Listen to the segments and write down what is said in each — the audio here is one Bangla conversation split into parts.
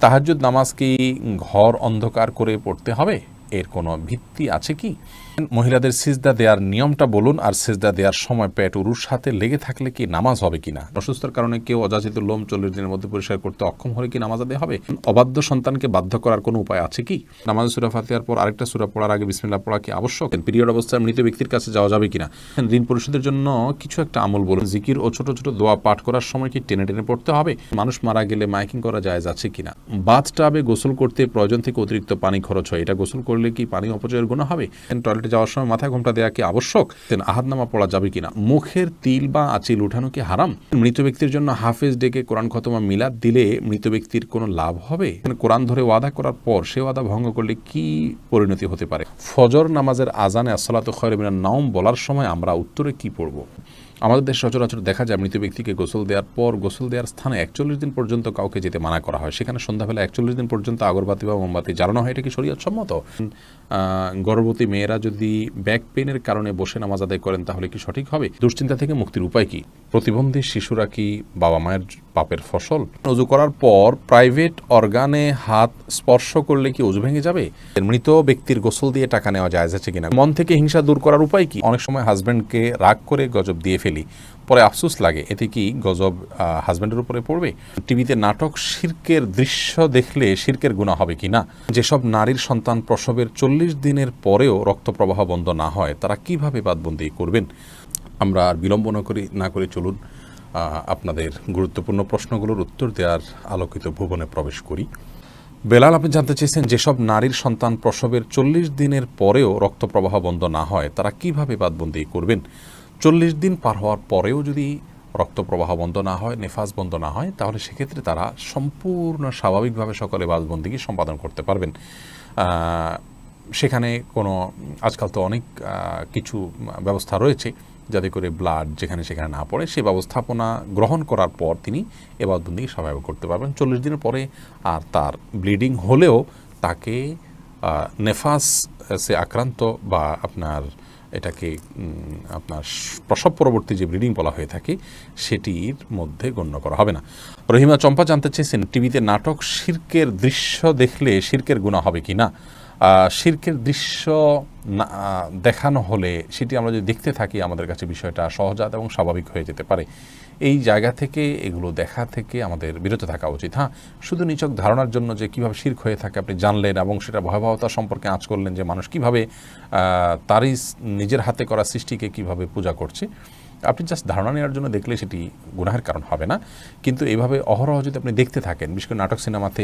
তাহাজ্জুদ নামাজ কি ঘর অন্ধকার করে পড়তে হবে? এর কোনো ভিত্তি আছে কি? মহিলাদের সিজদা দেওয়ার নিয়মটা বলুন, আর সিজদা দেওয়ার সময় পেট উরুর সাথে লেগে থাকলে কি নামাজ হবে কিনা? অসুস্থতার কারণে কেউ অযাচিত লোম 40 দিনের মধ্যে পরিষ্কার করতে অক্ষম হলে কি নামাজ আদায় হবে? অবাধ্য সন্তানকে বাধ্য করার কোনো উপায় আছে কি? নামাজ সূরা ফাতিহার পর আরেকটা সূরা পড়ার আগে বিসমিল্লাহ পড়া কি আবশ্যক? পিরিয়ড অবস্থায় মৃত ব্যক্তির কাছে যাওয়া যাবে কিনা? ঋণ পরিশোধের জন্য কিছু একটা আমল বলুন। জিকির ও ছোট ছোট দোয়া পাঠ করার সময় কি টেনে টেনে পড়তে হবে? মানুষ মারা গেলে মাইকিং করা জায়েজ আছে কিনা? বাথটাবে গোসল করতে প্রয়োজন থেকে অতিরিক্ত পানি খরচ হয়, এটা গোসল করলে কি পানি অপচয়ের গুনাহ হবে? টয়লেটে যাওয়ার সময় মাথায় ঘোমটা দেওয়া কি আবশ্যক? আহাদনামা পড়া যাবে কিনা? মুখের তিল বা আঁচিল উঠানো কি হারাম? মৃত ব্যক্তির জন্য হাফেজ ডেকে কোরআন খতমা মিলাদ দিলে মৃত ব্যক্তির কোনো লাভ হবে? কোরআন ধরে ওয়াদা করার পর সে ওয়াদা ভঙ্গ করলে কি পরিণতি হতে পারে? ফজর নামাজের আজানে আসসালাতু খায়রুম মিনান নাওম বলার সময় আমরা উত্তরে কি পড়ব? আমাদের দেশে সচরাচর দেখা যায় মৃত ব্যক্তিকে গোসল দেওয়ার পর গোসল দেওয়ার স্থানে 41 দিন পর্যন্ত কাউকে যেতে মানা করা হয়। সেখানে সন্ধ্যাবেলা 41 দিন পর্যন্ত আগরবাতি বা মোমবাতি জ্বালানো হয়। এটা কি শরীয়ত সম্মত? গর্ভবতী মেয়েরা যদি ব্যাক পেনের কারণে বসে নামাজ আদায় করেন তাহলে কি সঠিক হবে? দুশ্চিন্তা থেকে মুক্তির উপায় কি? প্রতিবন্ধী শিশুরা কি বাবা মায়ের পাপের ফসল? ওযু করার পর প্রাইভেট অর্গানে হাত স্পর্শ করলে কি ওযু ভেঙে যাবে? মৃত ব্যক্তির গোসল দিয়ে টাকা নেওয়া জায়েজ আছে কিনা? মন থেকে হিংসা দূর করার উপায় কি? অনেক সময় হাজব্যান্ডকে রাগ করে গজব দিয়ে ফেলি, পরে আফসোস লাগে, এতে কি গজব হাজব্যান্ডের উপরে পড়বে? টিভিতে নাটক শিরকের দৃশ্য দেখলে শিরকের গুনাহ হবে কি না? যেসব নারীর সন্তান প্রসবের 40 দিনের পরেও রক্ত প্রবাহ বন্ধ না হয় তারা কিভাবে বাদবন্দি করবেন? আমরা আর বিলম্ব না করে চলুন আপনাদের গুরুত্বপূর্ণ প্রশ্নগুলোর উত্তর দেওয়ার আলোকিত ভুবনে প্রবেশ করি। বেলাল, আপনি জানতে চেয়েছেন যেসব নারীর সন্তান প্রসবের 40 দিনের পরেও রক্ত প্রবাহ বন্ধ না হয় তারা কিভাবে বাদবন্দি করবেন? 40 দিন পার হওয়ার পরেও যদি রক্ত প্রবাহ বন্ধ না হয়, নেফাস বন্ধ না হয়, তাহলে সেক্ষেত্রে তারা সম্পূর্ণ স্বাভাবিকভাবে সকলে বাদবন্দিকে সম্পাদন করতে পারবেন। সেখানে কোনো আজকাল তো অনেক কিছু ব্যবস্থা রয়েছে যাতে করে ব্লাড যেখানে সেখানে না পড়ে, সে ব্যবস্থাপনা গ্রহণ করার পর তিনি এ বাদবন্দিকে স্বাভাবিক করতে পারবেন। 40 দিনের পরে আর তার ব্লিডিং হলেও তাকে নেফাসে আক্রান্ত বা এটাকে আপনার প্রসব পরবর্তী যে ব্লিডিং বলা হয়ে থাকে সেটির মধ্যে গণ্য করা হবে না। রহিমা চম্পা জানতে চেয়েছেন টিভিতে নাটক শিরকের দৃশ্য দেখলে শিরকের গুনাহ হবে কি না? শিরকের দৃশ্য দেখানো হলে সেটি আমরা যদি দেখতে থাকি আমাদের কাছে বিষয়টা সহজাত এবং স্বাভাবিক হয়ে যেতে পারে। এই জায়গা থেকে এগুলো দেখা থেকে আমাদের বিরত থাকা উচিত। হ্যাঁ, শুধু নিছক ধারণার জন্য যে কীভাবে শিরক হয়ে থাকে আপনি জানলেন এবং সেটা ভয়াবহতা সম্পর্কে আঁচ করলেন যে মানুষ কীভাবে তারই নিজের হাতে করা সৃষ্টিকে কীভাবে পূজা করছে, আপনি জাস্ট ধারণা নেওয়ার জন্য দেখলে সেটি গুনাহের কারণ হবে না। কিন্তু এইভাবে অহরহ যদি আপনি দেখতে থাকেন, বিশেষ করে নাটক সিনেমাতে,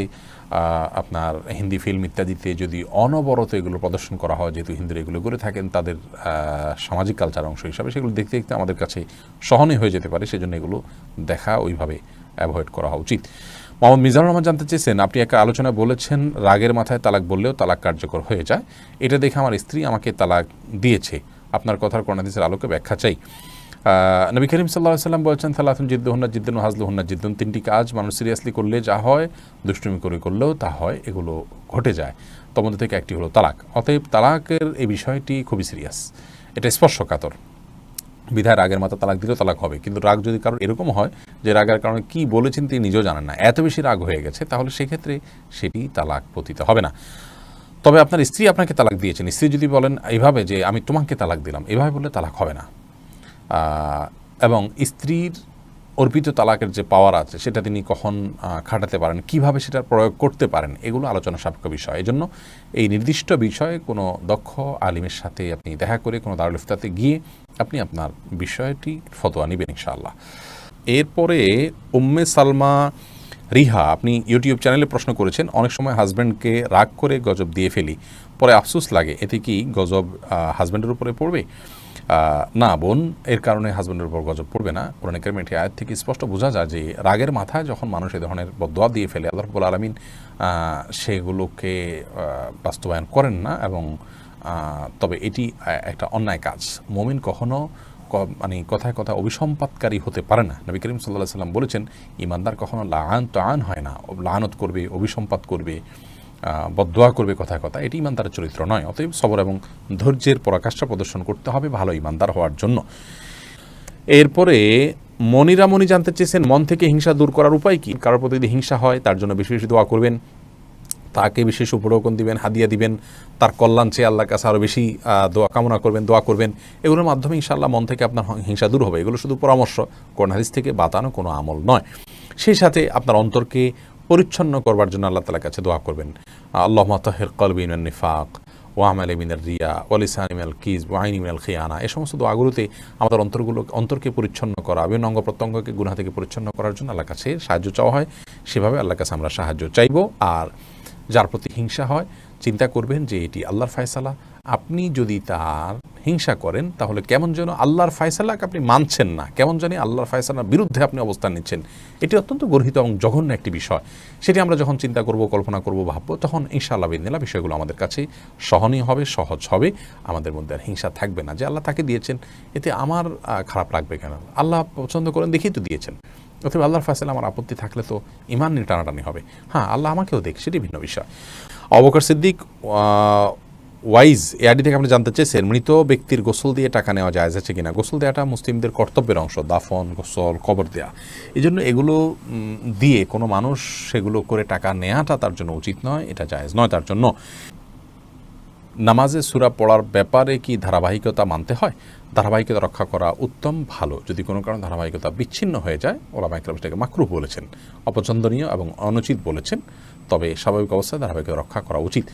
আপনার হিন্দি ফিল্ম ইত্যাদিতে যদি অনবরত এগুলো প্রদর্শন করা হয়, যেহেতু হিন্দুরা এগুলো করে থাকেন তাদের সামাজিক কালচার অংশ হিসাবে, সেগুলো দেখতে দেখতে আমাদের কাছে সহনীয় হয়ে যেতে পারে। সেজন্য এগুলো দেখা ওইভাবে অ্যাভয়েড করা উচিত। মোহাম্মদ মিজানুর রহমান জানতে চেয়েছেন, আপনি একটা আলোচনায় বলেছেন রাগের মাথায় তালাক বললেও তালাক কার্যকর হয়ে যায়। এটা দেখে আমার স্ত্রী আমাকে তালাক দিয়েছে। আপনার কথার কোরআন হাদিসের আলোকে ব্যাখ্যা চাই। নবী করিম সাল্লাল্লাহু আলাইহি ওয়াসাল্লাম বলেছেন, সালাতুন জিদ্দুহুন্না জিদ্দুন ওয়া হাজলুহুন্না জিদ্দুন, তিনটি কাজ মানুষ সিরিয়াসলি করলে যা হয়, দুষ্টুমি করে করলেও তা হয়, এগুলো ঘটে যায়। তার মধ্যে থেকে একটি হলো তালাক। অতএব তালাকের এই বিষয়টি খুবই সিরিয়াস, এটা স্পর্শকাতর। বিধায় রাগের মাথা তালাক দিলেও তালাক হবে। কিন্তু রাগ যদি কারণ এরকম হয় যে রাগের কারণে কী বলেছেন তিনি নিজেও জানেন না, এত বেশি রাগ হয়ে গেছে, তাহলে সেক্ষেত্রে সেটি তালাক পতিত হবে না। তবে আপনার স্ত্রী আপনাকে তালাক দিয়েছেন, স্ত্রী যদি বলেন এইভাবে যে আমি তোমাকে তালাক দিলাম, এভাবে বললে তালাক হবে না। এবং স্ত্রীর অর্পিত তালাকের যে পাওয়ার আছে সেটা তিনি কখন খাটাতে পারেন, কিভাবে সেটার প্রয়োগ করতে পারেন, এগুলো আলোচনা সাপেক্ষ বিষয়। এজন্য এই নির্দিষ্ট বিষয়ে কোনো দক্ষ আলিমের সাথে আপনি দেখা করে কোনো দারুল ইফতাতে গিয়ে আপনি আপনার বিষয়টি ফতোয়া নেবেন ইনশাআল্লাহ। এরপরে উম্মে সালমা রিহা, আপনি ইউটিউব চ্যানেলে প্রশ্ন করেছেন, অনেক সময় হাজব্যান্ডকে রাগ করে গজব দিয়ে ফেলি, পরে আফসোস লাগে, এতে কি গজব হাজব্যান্ডের উপরে পড়বে? না বোন, এর কারণে হাজব্যান্ডের উপর গজব পড়বে না। কোরআন কারীমের একটি আয়াত থেকে স্পষ্ট বোঝা যায় যে রাগের মাথায় যখন মানুষ এই ধরনের বদদোয়া দিয়ে ফেলে, আল্লাহ রাব্বুল আলামিন সেগুলোকে বাস্তবায়ন করেন না। এবং তবে এটি একটা অন্যায় কাজ। মুমিন কখনো কথায় কথায় অভিসম্পাতকারী হতে পারে না। নবী করিম সাল্লাল্লাহু আলাইহি ওয়াসাল্লাম বলেছেন, ঈমানদার কখনো লাআন হয় না, লাআনত করবে, অভিসম্পাত করবে, বদদোয়া করবে কথায় কথা, এটি ঈমানদারের চরিত্র নয়। অতএব সবর এবং ধৈর্যের পরাকাষ্ঠা প্রদর্শন করতে হবে ভালো ঈমানদার হওয়ার জন্য। এরপরে মনিরা মনি জানতে চেয়েছেন মন থেকে হিংসা দূর করার উপায় কি? কারোর প্রতি যদি হিংসা হয় তার জন্য বেশি বেশি দোয়া করবেন, তাকে বিশেষ উপঢৌকন দিবেন, হাদিয়া দিবেন, তার কল্যাণ চেয়ে আল্লাহর কাছে আরও বেশি দোয়া কামনা করবেন, দোয়া করবেন। এগুলোর মাধ্যমে ইনশাআল্লাহ মন থেকে আপনার হিংসা দূর হবে। এগুলো শুধু পরামর্শ, কোরআন হাদিস থেকে বাতানো কোনো আমল নয়। সেই সাথে আপনার অন্তরকে পরিচ্ছন্ন করবার জন্য আল্লাহ তাআলার কাছে দোয়া করবেন। আল্লাহুম্মা তাহির কলবি মিনান নিফাক ওয়া আমালি মিনার রিয়া ওয়া লিসানি মিনাল কিযব ওয়া আইনি মিনাল খিয়ানা। এই সমস্ত দোয়াগুলোতে আমাদের অন্তরকে পরিচ্ছন্ন করা, বিভিন্ন অঙ্গ প্রত্যঙ্গকে গুনাহ থেকে পরিচ্ছন্ন করার জন্য আল্লাহর কাছে সাহায্য চাওয়া হয়। সেভাবে আল্লাহর কাছে আমরা সাহায্য চাইব। আর যার প্রতি হিংসা হয় চিন্তা করবেন যে এটি আল্লাহর ফয়সালা। আপনি যদি তার হিংসা করেন তাহলে কেমন যেন আল্লাহর ফয়সালাকে আপনি মানছেন না, কেমন জানি আল্লাহর ফয়সালার বিরুদ্ধে আপনি অবস্থান নিচ্ছেন। এটি অত্যন্ত গর্হিত এবং জঘন্য একটি বিষয়। সেটি আমরা যখন চিন্তা করব, কল্পনা করব, ভাববো, তখন ইনশাআল্লাহ বিদিনিল্লাহ বিষয়গুলো আমাদের কাছে সহনীয় হবে, সহজ হবে। আমাদের মধ্যে আর হিংসা থাকবে না যে আল্লাহ তাকে দিয়েছেন, এতে আমার খারাপ লাগবে কেন? আল্লাহ পছন্দ করেন দেখেই তো দিয়েছেন। অথবা আল্লাহর ফয়সালা আমার আপত্তি থাকলে তো ইমান নিয়ে টানাটানি হবে। হ্যাঁ, আল্লাহ আমাকেও দেখ, সেটি ভিন্ন বিষয়। আবু বকর সিদ্দিক ওয়াইজ এআডি থেকে আপনি জানতে চেয়েছেন মৃত ব্যক্তির গোসল দিয়ে টাকা নেওয়া জায়েজ আছে কিনা? গোসল দেওয়াটা মুসলিমদের কর্তব্যের অংশ, দাফন, গোসল, কবর দেওয়া। এই জন্য এগুলো দিয়ে কোনো মানুষ সেগুলো করে টাকা নেওয়াটা তার জন্য উচিত নয়, এটা জায়েজ নয় তার জন্য। নামাজে সূরা পড়ার ব্যাপারে কি ধারাবাহিকতা মানতে হয়? ধারাবাহিকতা রক্ষা করা উত্তম, ভালো। যদি কোনো কারণে ধারাবাহিকতা বিচ্ছিন্ন হয়ে যায়, ওলামা ইকরাম সেটাকে মাকরুহ বলেছেন, অপছন্দনীয় এবং অনুচিত বলেছেন। তবে স্বাভাবিক অবস্থায় ধারাবাহিকতা রক্ষা করা উচিত।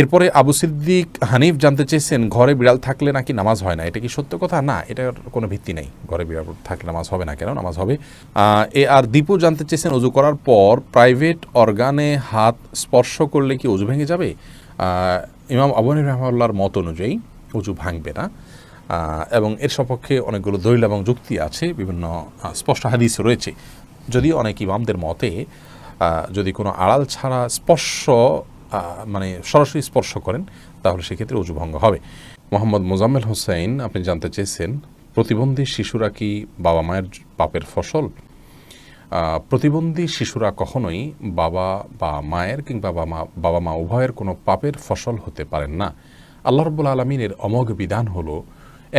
এরপরে আবু সিদ্দিক হানিফ জানতে চেয়েছেন ঘরে বিড়াল থাকলে নাকি নামাজ হয় না, এটা কি সত্য কথা? না, এটার কোনো ভিত্তি নেই। ঘরে বিড়াল থাকলে নামাজ হবে না কেন? নামাজ হবে। আর দীপু জানতে চেয়েছেন অজু করার পর প্রাইভেট অর্গানে হাত স্পর্শ করলে কি অজু ভেঙে যাবে? ইমাম আবু হানিফা রাহিমাহুল্লাহর মত অনুযায়ী অজু ভাঙবে না, এবং এর সপক্ষে অনেকগুলো দলিল এবং যুক্তি আছে, বিভিন্ন স্পষ্ট হাদিস রয়েছে। যদিও অনেক ইমামদের মতে যদি কোনো আড়াল ছাড়া স্পর্শ মানে সরাসরি স্পর্শ করেন তাহলে সেক্ষেত্রে অজু ভঙ্গ হবে। মোহাম্মদ মোজাম্মেল হোসেন আপনি জানতে চেয়েছেন প্রতিবন্ধী শিশুরা কি বাবা মায়ের পাপের ফসল? প্রতিবন্ধী শিশুরা কখনোই বাবা বা মায়ের কিংবা বাবা মা উভয়ের কোনো পাপের ফসল হতে পারেন না। আল্লাহ রাব্বুল আলামিনের অমোঘ বিধান হলো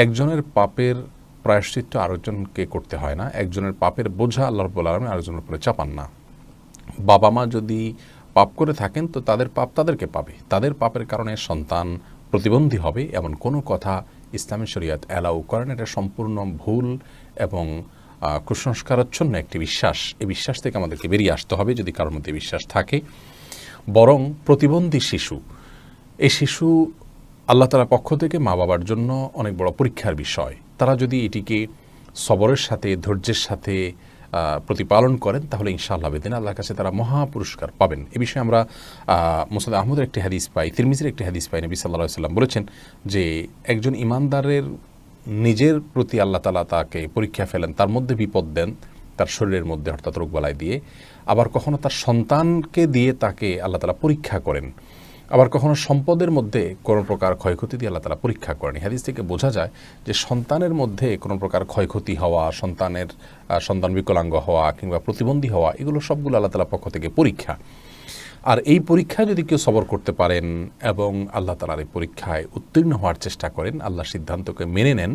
একজনের পাপের প্রায়শ্চিত্ত আরেকজনকে করতে হয় না, একজনের পাপের বোঝা আল্লাহ রাব্বুল আলামিন আরেকজনের উপরে চাপান না। বাবা মা যদি পাপ করে থাকেন তো তাদের পাপ তাদেরকে পাবে, তাদের পাপের কারণে সন্তান প্রতিবন্ধী হবে এমন কোনো কথা ইসলামী শরীয়ত অ্যালাউ করেন। এটা সম্পূর্ণ ভুল এবং কুসংস্কারাচ্ছন্ন একটি বিশ্বাস। এই বিশ্বাস থেকে আমাদেরকে বেরিয়ে আসতে হবে যদি কারোর মধ্যে বিশ্বাস থাকে। বরং প্রতিবন্ধী শিশু, এই শিশু আল্লাহ তাআলার পক্ষ থেকে মা বাবার জন্য অনেক বড় পরীক্ষার বিষয়। তারা যদি এটিকে সবরের সাথে, ধৈর্যের সাথে প্রতিপালন করেন তাহলে ইনশাআল্লাহ বেদিন আল্লাহর কাছে তারা মহা পুরস্কার পাবেন। এ বিষয়ে আমরা মুসনাদ আহমদের একটি হাদিস পাই, তিরমিজির একটি হাদিস পাই। নবী সাল্লাল্লাহু আলাইহি ওয়াসাল্লাম বলেছেন যে একজন ইমানদারের নিজের প্রতি আল্লাহ তাআলা তাকে পরীক্ষা ফেলেন, তার মধ্যে বিপদ দেন, তার শরীরের মধ্যে অর্থাৎ রোগবালাই দিয়ে। আবার কখনো তার সন্তানকে দিয়ে তাকে আল্লাহ তাআলা পরীক্ষা করেন। আবার কখনো সম্পদের মধ্যে কোনো প্রকার ক্ষয়ক্ষতি দিয়ে আল্লাহ তাআলা পরীক্ষা করেন। হাদিস থেকে বোঝা যায় যে সন্তানের মধ্যে কোনো প্রকার ক্ষয়ক্ষতি হওয়া, সন্তান বিকলাঙ্গ হওয়া কিংবা প্রতিবন্ধী হওয়া, এগুলো সবগুলো আল্লাহ তাআলার পক্ষ থেকে পরীক্ষা। আর এই পরীক্ষায় যদি কেউ সবর করতে পারেন এবং আল্লাহ তাআলার এই পরীক্ষায় উত্তীর্ণ হওয়ার চেষ্টা করেন, আল্লাহর সিদ্ধান্তকে মেনে নেন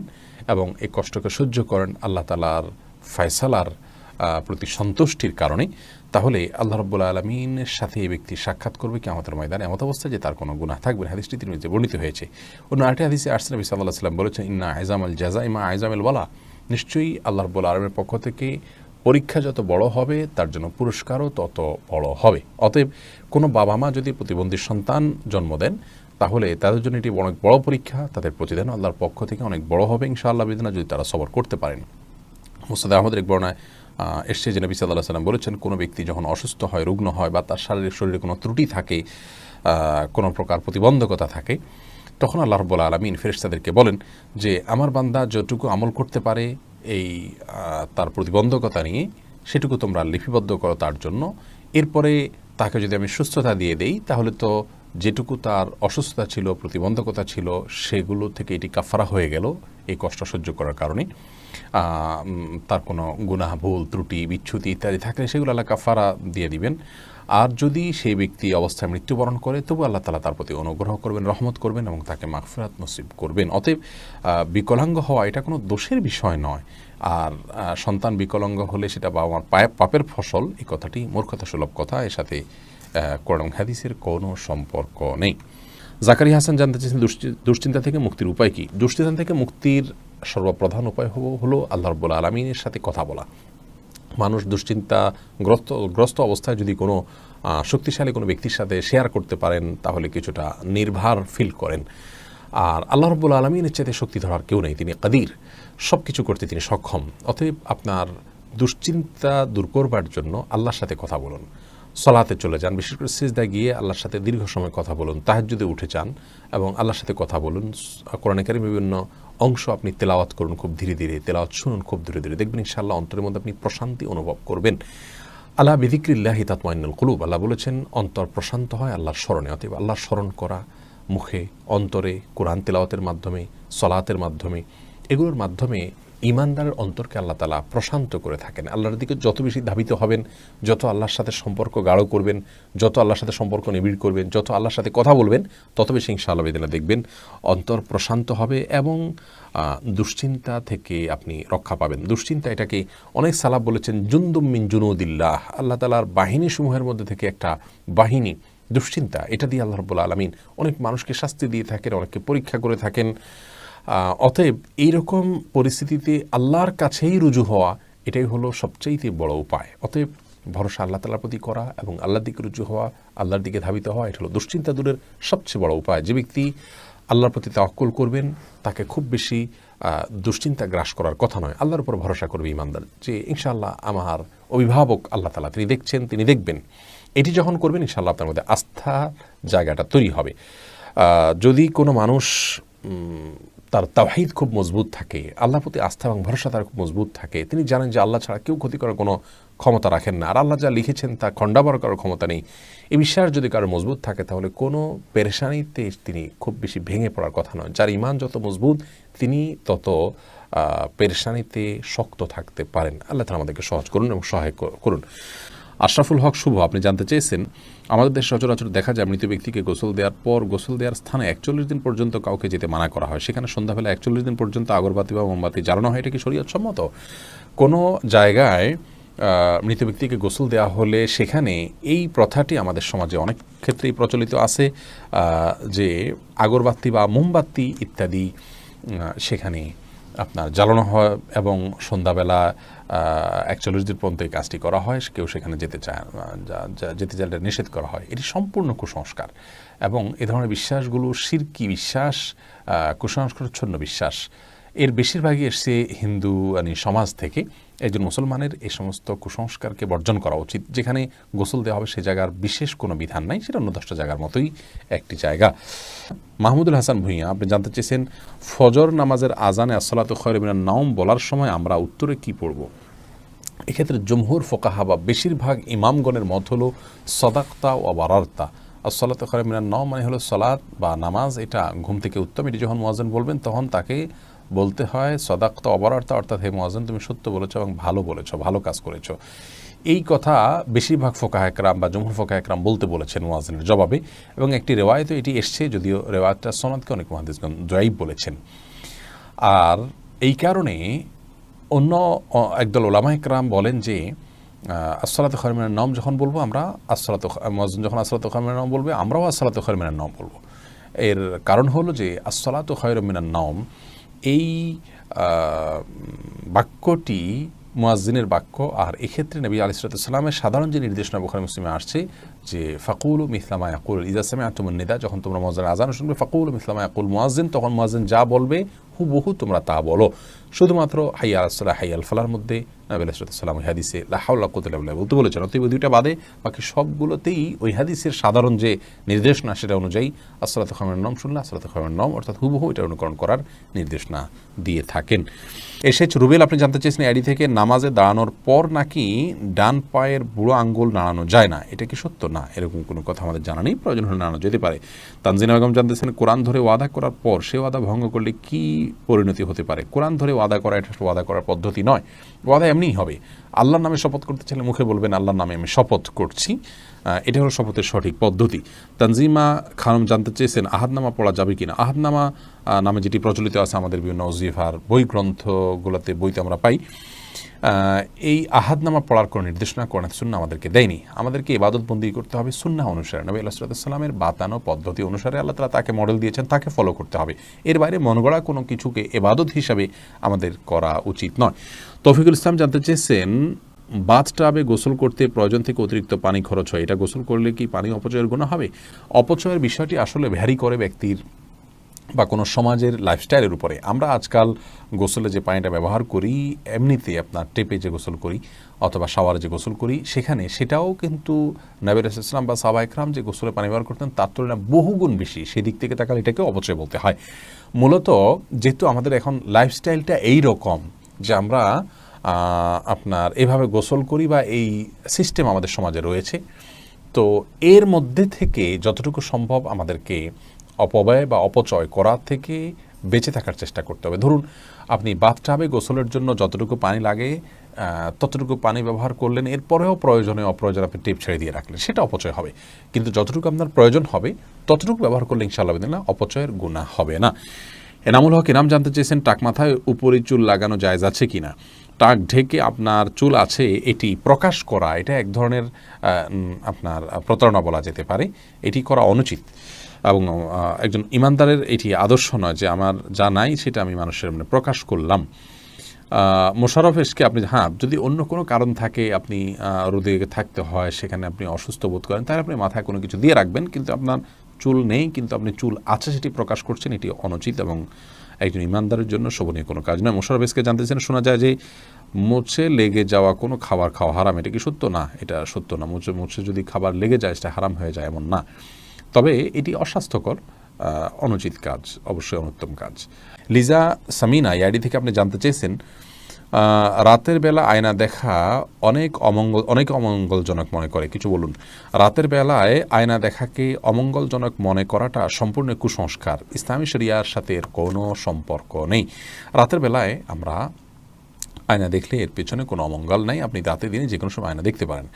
এবং এই কষ্টকে সহ্য করেন আল্লাহ তাআলার ফয়সালার প্রতি সন্তুষ্টির কারণে, তাহলে আল্লাহ রাব্বুল আলামিনের সাথে এই ব্যক্তি সাক্ষাৎ করবে কিয়ামতের ময়দানে এমত অবস্থায় যে তার কোনো গুনাহ থাকবে না। হাদিসটি তিরমিজিতে বর্ণিত হয়েছে। অন্য আরেকটি হাদিসে আসছে নবী সাল্লাল্লাহু আলাইহি ওয়াসাল্লাম বলেছেন ইন্না আইজামাল জাযাই মা আইজামিল ওয়ালা, নিশ্চয়ই আল্লাহ রাব্বুল আলামিনের পক্ষ থেকে পরীক্ষা যত বড় হবে তার জন্য পুরস্কারও তত বড় হবে। অতএব কোনো বাবা মা যদি প্রতিবন্ধী সন্তান জন্ম দেন তাহলে তাদের জন্য এটি অনেক বড় পরীক্ষা, তাদের প্রতিদান আল্লাহর পক্ষ থেকে অনেক বড় হবে ইনশাআল্লাহ বিদিনা, যদি তারা সবর করতে পারেন। মুসনাদ আহমদের এক বর্ণনায় এসছে যে নবী সাল্লাল্লাহু আলাইহি ওয়াসাল্লাম বলেছেন কোনো ব্যক্তি যখন অসুস্থ হয়, রুগ্ন হয় বা তার শরীরে কোনো ত্রুটি থাকে, কোনো প্রকার প্রতিবন্ধকতা থাকে, তখন আল্লাহ রাব্বুল আলামিন ফেরেশতাদেরকে বলেন যে আমার বান্দা যতটুকু আমল করতে পারে এই তার প্রতিবন্ধকতা নিয়ে সেটুকু তোমরা লিপিবদ্ধ করো তার জন্য। এরপরে তাকে যদি আমি সুস্থতা দিয়ে দেই তাহলে তো যেটুকু তার অসুস্থতা ছিল, প্রতিবন্ধকতা ছিল, সেগুলো থেকে এটি কাফারা হয়ে গেল এই কষ্ট সহ্য করার কারণে তার কোনো গুনাহ, ভুল, ত্রুটি, বিচ্যুতি ইত্যাদি থাকলে সেগুলো আল্লাহ কাফারা দিয়ে দিবেন। আর যদি সেই ব্যক্তি অবস্থায় মৃত্যুবরণ করে তবু আল্লাহ তাআলা তার প্রতি অনুগ্রহ করবেন, রহমত করবেন এবং তাকে মাগফিরাত নসিব করবেন। অতএব বিকলাঙ্গ হওয়া এটা কোনো দোষের বিষয় নয়। আর সন্তান বিকলাঙ্গ হলে সেটা বাবা মার পাপের ফসল, এই কথাটি মূর্খতা সুলভ কথা, এর সাথে কোরআন হাদিসের কোনো সম্পর্ক নেই। জাকারিয়া হাসান জানতে চেয়েছেন দুশ্চিন্তা থেকে মুক্তির উপায় কী? দুশ্চিন্তা থেকে মুক্তির সর্বপ্রধান উপায় হলো আল্লাহ রাব্বুল আলামিনের সাথে কথা বলা। মানুষ দুশ্চিন্তাগ্রস্ত অবস্থায় যদি কোনো শক্তিশালী কোনো ব্যক্তির সাথে শেয়ার করতে পারেন তাহলে কিছুটা নির্ভার ফিল করেন। আর আল্লাহ রাব্বুল আলামিনের চাইতে শক্তি ধরার কেউ নেই, তিনি কাদির, সব কিছু করতে তিনি সক্ষম। অতএব আপনার দুশ্চিন্তা দূর করবার জন্য আল্লাহর সাথে কথা বলুন, সলাতে চলে যান, বিশেষ করে সিজদায় গিয়ে আল্লাহর সাথে দীর্ঘ সময় কথা বলুন, তাহাজ্জুদে উঠে যান এবং আল্লাহর সাথে কথা বলুন। কোরআনে কারীমের বিভিন্ন অংশ আপনি তেলাওয়াত করুন খুব ধীরে ধীরে, তেলাওয়াত শুনুন খুব ধীরে ধীরে, দেখবেন ইনশাআল্লাহ অন্তরের মধ্যে আপনি প্রশান্তি অনুভব করবেন। আলা বিযিক্রিল্লাহি তাতমাইন্নুল কুলুব, আল্লাহ বলেছেন অন্তর প্রশান্ত হয় আল্লাহর স্মরণে। অতএব আল্লাহর স্মরণ করা মুখে, অন্তরে, কোরআন তেলাওয়াতের মাধ্যমে, সলাতের মাধ্যমে, এগুলোর মাধ্যমে ঈমানদারের অন্তরকে আল্লাহ তাআলা প্রশান্ত করে থাকেন। আল্লাহর দিকে যত বেশি ধাবিত হবেন, যত আল্লাহর সাথে সম্পর্ক গাঢ় করবেন, যত আল্লাহর সাথে সম্পর্ক নিবিড় করবেন, যত আল্লাহর সাথে কথা বলবেন, তত বেশি ইনশাআল্লাহ বিদিনা দেখবেন অন্তর প্রশান্ত হবে এবং দুশ্চিন্তা থেকে আপনি রক্ষা পাবেন। দুশ্চিন্তা এটাকে অনেক সালাফ বলেছেন জুনদুম মিন জুনুদিল্লাহ, আল্লাহ তাআলার বাহিনী সমূহের মধ্যে থেকে একটা বাহিনী। দুশ্চিন্তা এটা দিয়ে আল্লাহ রাব্বুল আলামিন অনেক মানুষকে শাস্তি দিয়ে থাকেন, অনেককে পরীক্ষা করে থাকেন। অতএব এইরকম পরিস্থিতিতে আল্লাহর কাছেই রুজু হওয়া এটাই হলো সবচেয়ে বড় উপায়। অতএব ভরসা আল্লাহ তাআলার প্রতি করা এবং আল্লাহর দিকে রুজু হওয়া, আল্লাহর দিকে ধাবিত হওয়া, এটা হলো দুশ্চিন্তা দূরের সবচেয়ে বড় উপায়। যে ব্যক্তি আল্লাহর প্রতি তাওয়াক্কুল করবেন তাকে খুব বেশি দুশ্চিন্তা গ্রাস করার কথা নয়। আল্লাহর উপর ভরসা করবে ঈমানদার, যে ইনশাআল্লাহ আমার অভিভাবক আল্লাহ তাআলা, তিনি দেখছেন, তিনি দেখবেন। এটি যখন করবেন ইনশাআল্লাহ আপনার মধ্যে আস্থা জায়গাটা তৈরি হবে। যদি কোনো মানুষ তার তাওহীদ খুব মজবুত থাকে, আল্লাহর প্রতি আস্থা এবং ভরসা তার খুব মজবুত থাকে, তিনি জানেন যে আল্লাহ ছাড়া কেউ ক্ষতি করার কোনো ক্ষমতা রাখেন না, আর আল্লাহ যা লিখেছেন তা খণ্ডাবার করার ক্ষমতা নেই, এই বিশ্বাস যদি কারো মজবুত থাকে তাহলে কোনো পেরেশানিতে তিনি খুব বেশি ভেঙে পড়ার কথা নয়। যার ঈমান যত মজবুত তিনি তত পেরেশানিতে শক্ত থাকতে পারেন। আল্লাহ তাআলা আমাদেরকে সহজ করুন এবং সহায় করুন। আশরাফুল হক শুভ আপনি জানতে চেয়েছেন, আমাদের দেশে সচরাচর দেখা যায় মৃত ব্যক্তিকে গোসল দেওয়ার পর গোসল দেওয়ার স্থানে 41 দিন পর্যন্ত কাউকে যেতে মানা করা হয়, সেখানে সন্ধ্যাবেলা 41 দিন পর্যন্ত আগরবাতি বা মোমবাতি জ্বালানো হয়, এটা কি শরীয়ত সম্মত? কোনো জায়গায় মৃত ব্যক্তিকে গোসল দেওয়া হলে সেখানে এই প্রথাটি আমাদের সমাজে অনেক ক্ষেত্রেই প্রচলিত আছে যে আগরবাতি বা মোমবাতি ইত্যাদি সেখানে আপনার জ্বালানো হয় এবং সন্ধ্যাবেলা 41 দিন পর্যন্ত এই কাজটি করা হয়। কেউ সেখানে যেতে চাইলে নিষেধ করা হয়। এটি সম্পূর্ণ কুসংস্কার এবং এ ধরনের বিশ্বাসগুলো শিরকি বিশ্বাস, কুসংস্কারচ্ছন্ন বিশ্বাস। এর বেশিরভাগই এসছে হিন্দু সমাজ থেকে। একজন মুসলমানের এই সমস্ত কুসংস্কারকে বর্জন করা উচিত। যেখানে গোসল দেওয়া হবে সে জায়গার বিশেষ কোনো বিধান নাই, সেটা অন্য 10টা জায়গার মতোই একটি জায়গা। মাহমুদুল হাসান ভূঁইয়া আপনি জানতে চেয়েছেন, ফজর নামাজের আজানে আসসালাতু খায়রুম মিনান নাওম বলার সময় আমরা উত্তরে কি পড়ব? এক্ষেত্রে জমহুর ফোকাহা বা বেশিরভাগ ইমামগণের মত হলো সদাকতা ও বারারতা। আসসালাতু খায়রুম মিনান নাওম মানে হলো সালাত বা নামাজ, এটা ঘুম থেকে উত্তম। এটি যখন মুয়াজ্জিন বলবেন তখন তাকে বলতে হয় সদাকতা অবারার্তা, অর্থাৎ হে মুয়াজ্জিন তুমি সত্য বলেছো এবং ভালো বলেছো, ভালো কাজ করেছো। এই কথা বেশিরভাগ ফোকাহা একরাম বা জমহুর ফোকাহা একরাম বলতে বলেছেন মুয়াজ্জিনের জবাবে, এবং একটি রেওয়ায়েতে এটি এসছে, যদিও রেওয়ায়েতটা সনদকে অনেক মুহাদ্দিসগণ যায়ীফ বলেছেন। আর এই কারণে অন্য একদল উলামা একরাম বলেন যে আসসালাতু খায়রুম মিনান নাওম যখন বলবো আমরা, মুয়াজ্জিন যখন আসসালাতু খায়রুম মিনান নাওম বলবে আমরাও আসসালাতু খায়রুম মিনান নাওম বলবো। এর কারণ হলো যে আসসালাতু খায়রুম মিনান নাওম এই বাক্যটি মুয়াজ্জিনের বাক্য, আর এক্ষেত্রে নবী আলাইহিস সালামের সাধারণ যে নির্দেশনা বুখারী মুসলিমে আসছে যে ফাকুলু মিসলা মা ইয়াকুল ইযা সামি'তুমুন নিদা, যখন তোমরা মুয়াজ্জিনের আযান শুনবে ফাকুলু মিসলা মা ইয়াকুল মুয়াজ্জিন, তখন মুয়াজ্জিন যা বলবে হুবহু তোমরা তা বলো। শুধুমাত্র হাইয়া আলাস সালাহ হাইয়া আল ফালাহর মধ্যে নবী আলাইহিস সালাম ওই হাদিসে লা হাওলা ওয়া কুওয়াতা ইল্লা বিল্লাহ বলতে বলেছেন। অতএব দুইটা বাদে বাকি সবগুলোতেই ওই হাদিসের সাধারণ যে নির্দেশনা সেটা অনুযায়ী আসসালাতু খায়রুম মিনান নাওম শুনলে আসসালাতু খায়রুম মিনান নাওম অর্থাৎ হুবহু এটা অনুকরণ করার নির্দেশনা দিয়ে থাকেন। এসেছ রুবেল আপনি জানতে চেয়েছেন আইডি থেকে, নামাজে দাঁড়ানোর পর নাকি ডান পায়ের বুড়ো আঙ্গুল নাড়ানো যায় না, এটা কি সত্য? না, এরকম কোনো কথা আমাদের জানা নেই, প্রয়োজন হলে নানা যেতে পারে। তানজিনা বেগম জানতেছেন কোরআন ধরে ওয়াদা করার পর সে ওয়াদা ভঙ্গ করলে কি পরিণতি হতে পারে? কোরআন ধরে ওয়াদা করা এটা ওয়াদা করার পদ্ধতি নয়, ওয়াদা এমনিই হবে। আল্লাহর নামে শপথ করতে চাইলে মুখে বলবেন আল্লাহর নামে আমি শপথ করছি, এটা হলো শপথের সঠিক পদ্ধতি। তানজিমা খানম জানতে চেয়েছেন আহাদনামা পড়া যাবে কিনা। আহাদনামা নামে যেটি প্রচলিত আছে আমাদের বিভিন্ন ওজিফার বই গ্রন্থগুলোতে বইতে আমরা পাই, এই আহাদনামা পড়ার কোনো নির্দেশনা কোরআন সুন্নাহ আমাদেরকে দেয়নি। আমাদেরকে ইবাদতবন্দি করতে হবে সুন্নাহ অনুসারে, নবী আলাইহিস সালামের বাতানো পদ্ধতি অনুসারে আল্লাহ তাআলা তাকে মডেল দিয়েছেন, তাকে ফলো করতে হবে। এর বাইরে মন গড়া কোনো কিছুকে ইবাদত হিসাবে আমাদের করা উচিত নয়। তৌফিকুল ইসলাম জানতে চেয়েছেন বাথটাবে গোসল করতে প্রয়োজন থেকে অতিরিক্ত পানি খরচ হয়, এটা গোসল করলে কি পানি অপচয়ের গুনাহ হবে? অপচয়ের বিষয়টি আসলে ভ্যারি করে ব্যক্তির বা কোনো সমাজের লাইফস্টাইলের উপরে। আমরা আজকাল গোসলে যে পানিটা ব্যবহার করি, এমনিতে আপনার টেপে যে গোসল করি অথবা শাওয়ারে যে গোসল করি, সেটাও কিন্তু নবী রাসূলুল্লাহ সাল্লাল্লাহু আলাইহি ওয়াসাল্লাম বা সাহাবায়ে কেরাম যে গোসলে পানি ব্যবহার করতেন তার তুলনায় বহুগুণ বেশি। সেদিক থেকে তাকালে এটাকে অপচয় বলতে হয়। মূলত যেহেতু আমাদের এখন লাইফস্টাইলটা এই রকম যে আমরা আপনার এভাবে গোসল করি বা এই সিস্টেম আমাদের সমাজে রয়েছে, তো এর মধ্যে থেকে যতটুকু সম্ভব আমাদেরকে অপব্যয় বা অপচয় করা থেকে বেঁচে থাকার চেষ্টা করতে হবে। ধরুন আপনি বাথটাবে গোসলের জন্য যতটুকু পানি লাগে ততটুকু পানি ব্যবহার করলেন, এরপরেও প্রয়োজনে অপ্রয়োজনে আপনি টিপ ছেড়ে দিয়ে রাখলেন, সেটা অপচয় হবে। কিন্তু যতটুকু আপনার প্রয়োজন হবে ততটুকু ব্যবহার করলে ইনশাআল্লাহ বিদিল্লাহ অপচয়ের গুনাহ হবে না। এনামুল হক এনাম জানতে চেয়েছেন টাক মাথায় উপরি চুল লাগানো জায়েজ আছে কিনা। টাক ঢেকে আপনার চুল আছে এটি প্রকাশ করা, এটা এক ধরনের আপনার প্রতারণা বলা যেতে পারে, এটি করা অনুচিত এবং একজন ইমানদারের এটি আদর্শ নয় যে আমার যা নাই সেটা আমি মানুষের সামনে প্রকাশ করলাম। মোশাররফ এসকে আপনি যদি অন্য কোনো কারণ থাকে, আপনি রোদে থাকতে হয়, সেখানে আপনি অসুস্থ বোধ করেন, তাহলে আপনি মাথায় কোনো কিছু দিয়ে রাখবেন, কিন্তু আপনার চুল নেই কিন্তু আপনি চুল আছে সেটি প্রকাশ করছেন, এটি অনুচিত এবং একজন ইমানদারের জন্য শোভনীয় কোনো কাজ নয়। মোশাররফ এসকে জানতেছেন শোনা যায় যে মুছে লেগে যাওয়া কোনো খাবার খাওয়া হারাম, এটা কি সত্য? না, এটা সত্য না। মুছে যদি খাবার লেগে যায় সেটা হারাম হয়ে যায় এমন না, তবে এটি অস্বাস্থ্যকর, অনুচিত কাজ, অবশ্যই অনুত্তম কাজ। লিজা সামিনা আইডি থেকে আপনি জানতে চেয়েছেন রাতের বেলা আয়না দেখা অনেক অমঙ্গলজনক মনে করে, কিছু বলুন। রাতের বেলায় আয়না দেখাকে অমঙ্গলজনক মনে করাটা সম্পূর্ণ কুসংস্কার, ইসলামী শরিয়ার সাথে এর কোনো সম্পর্ক নেই। রাতের বেলায় আমরা আয়না দেখলে এর পেছনে কোনো অমঙ্গল নাই, আপনি রাতে দিনে যে কোনো সময় আয়না দেখতে পারেন।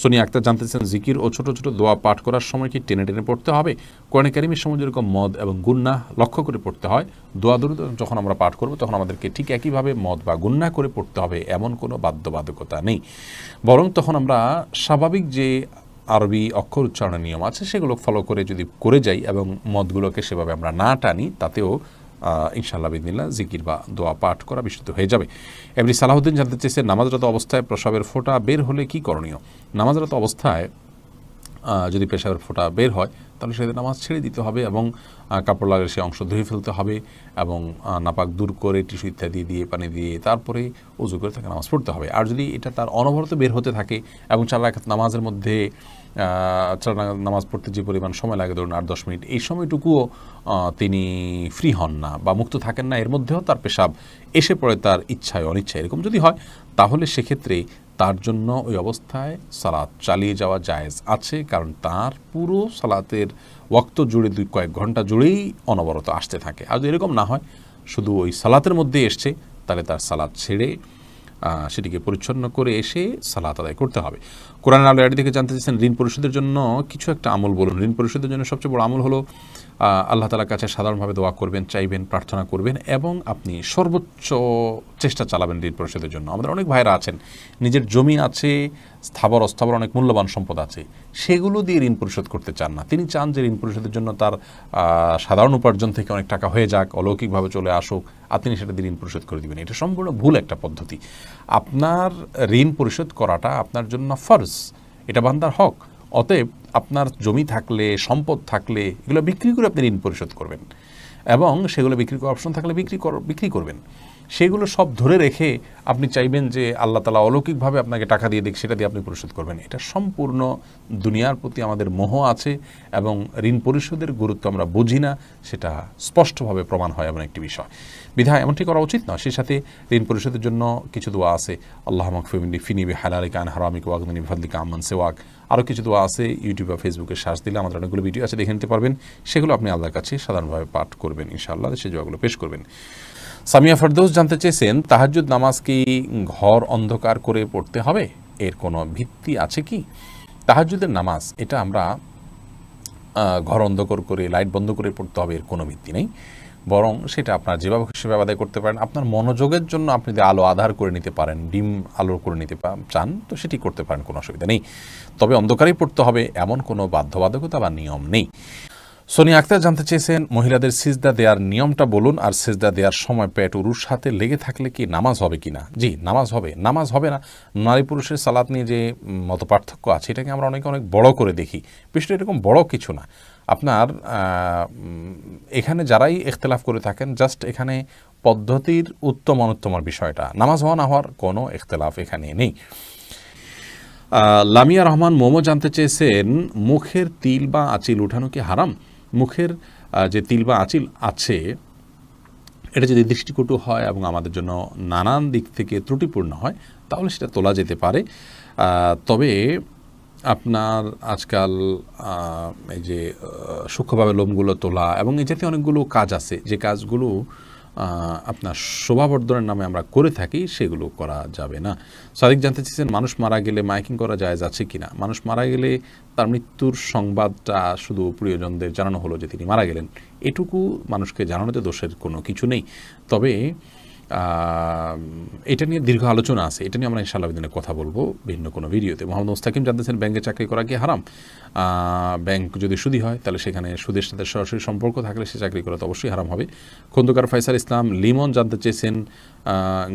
সোনিয়া আক্তার জানতেছেন জিকির ও ছোট ছোট দোয়া পাঠ করার সময় কি টেনে টেনে পড়তে হবে? কোরআনে কারিমের সময় যেরকম মদ এবং গুন্নাহ লক্ষ্য করে পড়তে হয়, দোয়া দরুদ যখন আমরা পাঠ করব তখন আমাদেরকে ঠিক একইভাবে মদ বা গুন্নাহ করে পড়তে হবে, এমন কোনো বাধ্যবাধকতা নেই। বরং তখন আমরা স্বাভাবিক যে আরবি অক্ষর উচ্চারণের নিয়ম আছে সেগুলো ফলো করে যদি করে যাই এবং মদগুলোকে সেভাবে আমরা না টানি, তাতেও ইনশাআল্লাহ বিদিনিল্লাহ জিকির বা দোয়া পাঠ করা বিশুদ্ধ হয়ে যাবে। এমনি সালাহুদ্দিন জানতে চেয়েছে নামাজরত অবস্থায় প্রসাবের ফোঁটা বের হলে কি করণীয়? নামাজরত অবস্থায় যদি পেশাবের ফোঁটা বের হয় তাহলে সেদিন নামাজ ছেড়ে দিতে হবে এবং কাপড় লাগলে সে অংশ ধুয়ে ফেলতে হবে এবং নাপাক দূর করে টিস্যু ইত্যাদি দিয়ে পানি দিয়ে তারপরে উজু করে তাকে নামাজ পড়তে হবে। আর যদি এটা তার অনবরত বের হতে থাকে এবং 4 রাকাত নামাজের মধ্যে নামাজ পড়তে যে পরিমাণ সময় লাগে, ধরুন 8-10 মিনিট, এই সময়টুকুও তিনি ফ্রি হন না বা মুক্ত থাকেন না, এর মধ্যেও তার পেশাব এসে পড়ে তার ইচ্ছায় অনিচ্ছায়, এরকম যদি হয় তাহলে সেক্ষেত্রে তার জন্য ওই অবস্থায় সালাত চালিয়ে যাওয়া জায়েজ আছে, কারণ তার পুরো সালাতের ওয়াক্ত জুড়ে কয়েক ঘন্টা জুড়েই অনবরত আসতে থাকে। আর যদি এরকম না হয়, শুধু ওই সালাতের মধ্যে এসছে, তাহলে তার সালাত ছেড়ে সেটিকে পরিচ্ছন্ন করে এসে সালাত আদায় করতে হবে। কোরআন আলো আইডি থেকে জানতে চাইছেন ঋণ পরিশোধের জন্য কিছু একটা আমল বলুন। ঋণ পরিশোধের জন্য সবচেয়ে বড় আমল হলো আল্লাহ তাআলার কাছে সাধারণভাবে দোয়া করবেন, চাইবেন, প্রার্থনা করবেন এবং আপনি সর্বোচ্চ চেষ্টা চালাবেন ঋণ পরিশোধের জন্য। আমাদের অনেক ভাইরা আছেন নিজের জমি আছে, স্থাবর অস্থাবর অনেক মূল্যবান সম্পদ আছে, সেগুলো দিয়ে ঋণ পরিশোধ করতে চান না। তিনি চান যে ঋণ পরিশোধের জন্য তার সাধারণ উপার্জন থেকে অনেক টাকা হয়ে যাক, অলৌকিকভাবে চলে আসুক, আর তিনি সেটা দিয়ে ঋণ পরিশোধ করে দেবেন। এটা সম্পূর্ণ ভুল একটা পদ্ধতি। আপনার ঋণ পরিশোধ করাটা আপনার জন্য ফরজ, এটা বান্দার হক। অতএব আপনার জমি থাকলে, সম্পদ থাকলে এগুলো বিক্রি করে আপনি ঋণ পরিশোধ করবেন এবং সেগুলো বিক্রি করার অপশন থাকলে বিক্রি করবেন। সেগুলো সব ধরে রেখে আপনি চাইবেন যে আল্লাহ তাআলা অলৌকিকভাবে আপনাকে টাকা দিয়ে দিক, সেটা দিয়ে আপনি পরিশোধ করবেন। এটা সম্পূর্ণ দুনিয়ার প্রতি আমাদের মোহ আছে এবং ঋণ পরিশোধের গুরুত্ব আমরা বুঝি না, সেটা স্পষ্টভাবে প্রমাণ হয় এমন একটি বিষয়। বিধায় এমনটি করা উচিত না। সেই সাথে ঋণ পরিশোধের জন্য কিছু দোয়া আছে, আল্লাহ মাগফিরনি ফিনি বিহালালিকা আন হারামিকা ওয়াগনিনি বিফাদলিকা আম্মান সিওয়াক। আরও কিছু দোয়া আছে, ইউটিউব বা ফেসবুকে সার্চ দিলে আমাদের অনেকগুলো ভিডিও আছে, দেখে নিতে পারবেন। সেগুলো আপনি আল্লাহর কাছে সাধারণভাবে পাঠ করবেন, ইনশাআল্লাহ সেই দোয়াগুলো পেশ করবেন। সামিয়া ফেরদৌস জানতে চেয়েছেন, তাহাজ্জুদ নামাজ কি ঘর অন্ধকার করে পড়তে হবে? এর কোনো ভিত্তি আছে কি? তাহাজ্জুদের নামাজ এটা আমরা ঘর অন্ধকার করে লাইট বন্ধ করে পড়তে হবে, এর কোনো ভিত্তি নেই। বরং সেটা আপনার যেভাবে সেভাবে আদায় করতে পারেন। আপনার মনোযোগের জন্য আপনি যদি আলো আধার করে নিতে পারেন, ডিম আলো করে নিতে চান, তো সেটি করতে পারেন, কোনো অসুবিধা নেই। তবে অন্ধকারেই পড়তে হবে এমন কোনো বাধ্যবাধকতা বা নিয়ম নেই। সোনিয়া আক্তার জানতে চেয়েছেন, মহিলাদের সিজদা দেওয়ার নিয়মটা বলুন, আর সিজদা দেওয়ার সময় পেট উরুর সাথে লেগে থাকলে কি নামাজ হবে কি না? জি, নামাজ হবে। নামাজ হবে না, নারী পুরুষের সালাত নিয়ে যে মত পার্থক্য আছে এটাকে আমরা অনেক বড় করে দেখি। বিষয়টা এরকম বড় কিছু না। আপনার এখানে যারাই ইখতিলাফ করে থাকেন, জাস্ট এখানে পদ্ধতির উত্তম অনুত্তমের বিষয়টা, নামাজ হওয়া না হওয়ার কোনো ইখতিলাফ এখানে নেই। লামিয়া রহমান মোমো জানতে চেয়েছেন, মুখের তিল বা আঁচিল উঠানো কি হারাম? মুখের যে তিল বা আঁচিল আছে এটা যদি দৃষ্টিকটু হয় এবং আমাদের জন্য নানান দিক থেকে ত্রুটিপূর্ণ হয় তাহলে সেটা তোলা যেতে পারে। তবে আপনার আজকাল এই যে সূক্ষ্মভাবে লোমগুলো তোলা এবং এই জাতীয় অনেকগুলো কাজ আছে, যে কাজগুলো আপনার শোভাবর্ধনের নামে আমরা করে থাকি, সেগুলো করা যাবে না। সাদিক জানতে চেয়েছেন, মানুষ মারা গেলে মাইকিং করা জায়েজ আছে কিনা? মানুষ মারা গেলে তার মৃত্যুর সংবাদটা শুধু প্রিয়জনদের জানানো হলো যে তিনি মারা গেলেন, এটুকু মানুষকে জানানোতে দোষের কোনো কিছু নেই। তবে এটা নিয়ে দীর্ঘ আলোচনা আছে, এটা নিয়ে আমরা ইনশাআল্লাহ দিনে কথা বলবো ভিন্ন কোনো ভিডিওতে। মোহাম্মদ মুস্তাকিম জানতেছেন, ব্যাংকে চাকরি করা কি হারাম? ব্যাংক যদি সুদী হয় তাহলে সেখানে সুদের সাথে সরাসরি সম্পর্ক থাকলে সে চাকরি করা তো অবশ্যই হারাম হবে। খন্দকার ফয়সাল ইসলাম লিমন জানতে চেয়েছেন,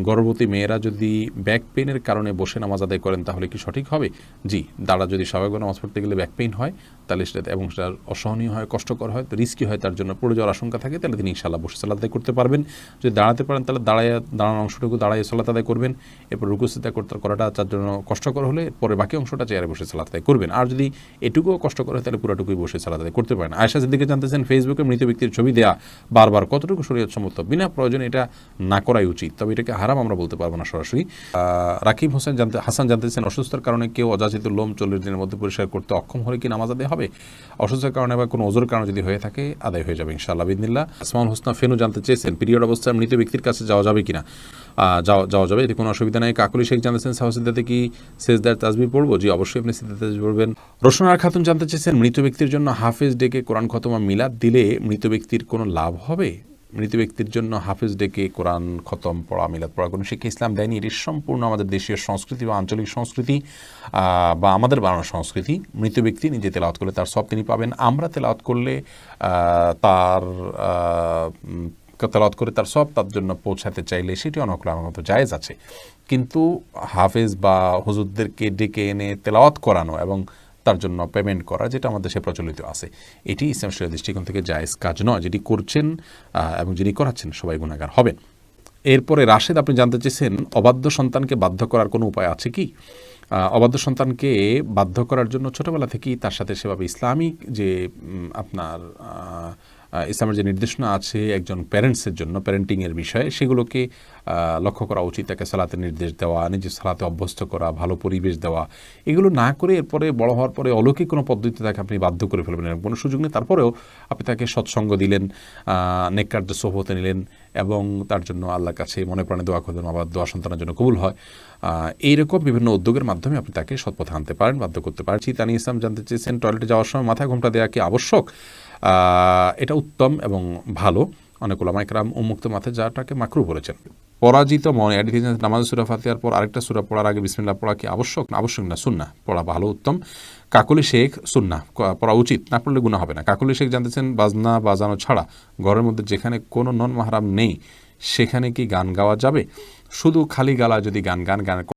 গর্ভবতী মেয়েরা যদি ব্যাক পেইনের কারণে বসে নামাজ আদায় করেন তাহলে কি সঠিক হবে? জি, দাঁড়া যদি স্বাভাবিক নামাজ পড়তে গেলে ব্যাক পেইন হয় তাহলে সেটা এবং সেটা অসহনীয় হয়, কষ্টকর হয়, রিস্কি হয়, তার জন্য পড়ে যাওয়ার আশঙ্কা থাকে, তাহলে তিনি ইনশাআল্লাহ বসে সালাত আদায় করতে পারবেন। যদি দাঁড়াতে পারেন তাহলে দাঁড়ানোর অংশটুকু দাঁড়ায় সালাত আদায় করবেন। এরপর রুকু সিজদা করাটা তার জন্য কষ্টকর হলে পরে বাকি অংশটা চেয়ারে বসে সালাত আদায় করবেন। আর যদি এটুকুও কষ্টকর হয় তাহলে পুরোটুকুই বসে সালাত আদায় করতে পারেন। আয়েশা সিদ্দিকা জানতেছেন, ফেসবুকে মৃত ব্যক্তির ছবি দেয়া বারবার কতটুকু শরীয়ত সম্মত? বিনা প্রয়োজনে এটা না করাই উচিত, তবে এটাকে হারাম আমরা বলতে পারবো না সরাসরি। রাকিব হাসান জানতেছেন, অসুস্থতার কারণে কেউ অযাচিত লোম 40 দিনের মধ্যে পরিষ্কার করতে অক্ষম হলে কি নামাজ আদায় হবে? অসুস্থতার কারণে বা কোনো ওজোর কারণে যদি হয়ে থাকে আদায় হয়ে যাবে ইনশাআল্লাহ বিদিনিল্লাহ। আসমাউল হোসনা ফেনু জানতে চেয়েছেন, পিরিয়ড অবস্থায় মৃত ব্যক্তির কাছে যাওয়া যাবে কিনা? যাওয়া যাবে, এতে কোনো অসুবিধা নেই। কাকুলি শেখ জানতেছেন, সাহসিদ্দাতে কি সেজদার তাসবিহ পড়বো? জি, অবশ্যই আপনি সেজদার তাসবিহ পড়বেন। রোশনার খাতুন জানতে চেয়েছেন, মৃত ব্যক্তির জন্য হাফেজ ডেকে কোরআন খতম মিলাদ দিলে মৃত ব্যক্তির কোনো লাভ হবে? মৃত ব্যক্তির জন্য হাফেজ ডেকে কোরআন খতম পড়া, মিলাদ পড়া কোনো শিক্ষা ইসলাম দেয়নি। এটি সম্পূর্ণ আমাদের দেশীয় সংস্কৃতি বা আঞ্চলিক সংস্কৃতি বা আমাদের বানানো সংস্কৃতি। মৃত ব্যক্তি নিজে তেলাওয়াত করলে তার সব তিনি পাবেন, আমরা তেলাওয়াত করলে তার তেলাওয়াত করে তার সব তার জন্য পৌঁছাতে চাইলে সেটি অনকলামের মতো জায়েজ আছে। কিন্তু হাফেজ বা হুজুরদেরকে ডেকে এনে তেলাওয়াত করানো এবং তার জন্য পেমেন্ট করা, যেটা আমাদের দেশে প্রচলিত আছে, এটি ইসলাম শরীয়তের দৃষ্টিকোণ থেকে জায়েজ কাজ নয়। যেটি করছেন এবং যিনি করাচ্ছেন সবাই গুনাহগার হবেন। এরপরে রাশেদ আপনি জানতে চেয়েছেন, অবাধ্য সন্তানকে বাধ্য করার কোনো উপায় আছে কি? অবাধ্য সন্তানকে বাধ্য করার জন্য ছোটোবেলা থেকেই তার সাথে সেভাবে ইসলামিক যে আপনার ইসলামের যে নির্দেশনা আছে একজন প্যারেন্টসের জন্য, প্যারেন্টিংয়ের বিষয়ে, সেগুলোকে লক্ষ্য করা উচিত। তাকে সালাতের নির্দেশ দেওয়া, নিজে সালাতে অভ্যস্ত করা, ভালো পরিবেশ দেওয়া, এগুলো না করে এরপরে বড় হওয়ার পরে অলৌকিক কোনো পদ্ধতিতে তাকে আপনি বাধ্য করে ফেলবেন, এরকম কোনো সুযোগ নেই। তারপরেও আপনি তাকে সৎসঙ্গ দিলেন, নেককারদের সোহবতে নিলেন এবং তার জন্য আল্লাহর কাছে মনে প্রাণে দোয়া করলেন, আবার দোয়া সন্তানের জন্য কবুল হয়। এইরকম বিভিন্ন উদ্যোগের মাধ্যমে আপনি তাকে সৎপথে আনতে পারেন, বাধ্য করতে পারেন। তানি ইসলাম জানতে চেয়েছেন, টয়লেটে যাওয়ার সময় মাথায় ঘোমটা দেওয়া কি আবশ্যক? এটা উত্তম এবং ভালো। অনেক ওলামা ইকরাম উন্মুক্ত মাথায় যাওয়াটাকে মাকরুহ বলেছেন। পরাজিত মনে নামাজ সূরা ফাতিহার পর আরেকটা সূরা পড়ার আগে বিসমিল্লাহ পড়া কি আবশ্যক? না, আবশ্যক না, সুন্নাহ পড়া ভালো, উত্তম। কাকলি শেখ, সুন্নাহ পড়া উচিত, না পড়লে গুনাহ হবে না। কাকলি শেখ জানতেছেন, বাজনা বাজানো ছাড়া ঘরের মধ্যে যেখানে কোনো নন মাহরাম নেই সেখানে কি গান গাওয়া যাবে? শুধু খালি গালা যদি গান